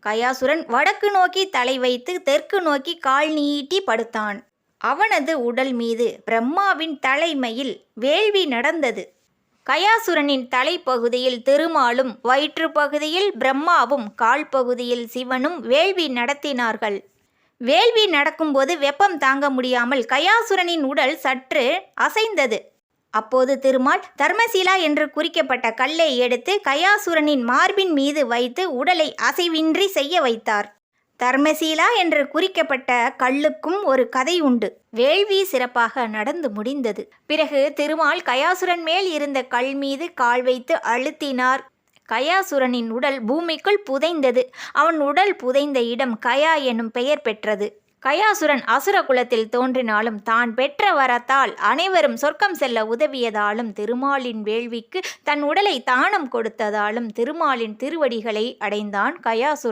கயாசுரன் வடக்கு நோக்கி தலை வைத்து தெற்கு நோக்கி கால் நீட்டி படுத்தான். அவனது உடல் மீது பிரம்மாவின் தலைமையில் வேள்வி நடந்தது. கயாசுரனின் தலைப்பகுதியில் திருமாலும், வயிற்று பகுதியில் பிரம்மாவும், கால் பகுதியில் சிவனும் வேள்வி நடத்தினார்கள். வேள்வி நடக்கும்போது வெப்பம் தாங்க முடியாமல் கயாசுரனின் உடல் சற்று அசைந்தது. அப்போது திருமால் தர்மசீலா என்று குறிக்கப்பட்ட கல்லை எடுத்து கயாசுரனின் மார்பின் மீது வைத்து உடலை அசைவின்றி செய்ய வைத்தார். தர்மசீலா என்று குறிக்கப்பட்ட கல்லுக்கும் ஒரு கதை உண்டு. வேள்வி சிறப்பாக நடந்து முடிந்தது. பிறகு திருமால் கயாசுரன் மேல் இருந்த கல் மீது கால் வைத்து அழுத்தினார். கயாசுரனின் உடல் பூமிக்குள் புதைந்தது. அவன் உடல் புதைந்த இடம் கயா எனும் பெயர் பெற்றது. கயாசுரன் அசுர குலத்தில் தோன்றினாலும் தான் பெற்ற வரத்தால் அனைவரும் சொர்க்கம் செல்ல உதவியதாலும் திருமாலின் வேள்விக்கு தன் உடலை தானம் கொடுத்ததாலும் திருமாலின் திருவடிகளை அடைந்தான் கயாசுரன்.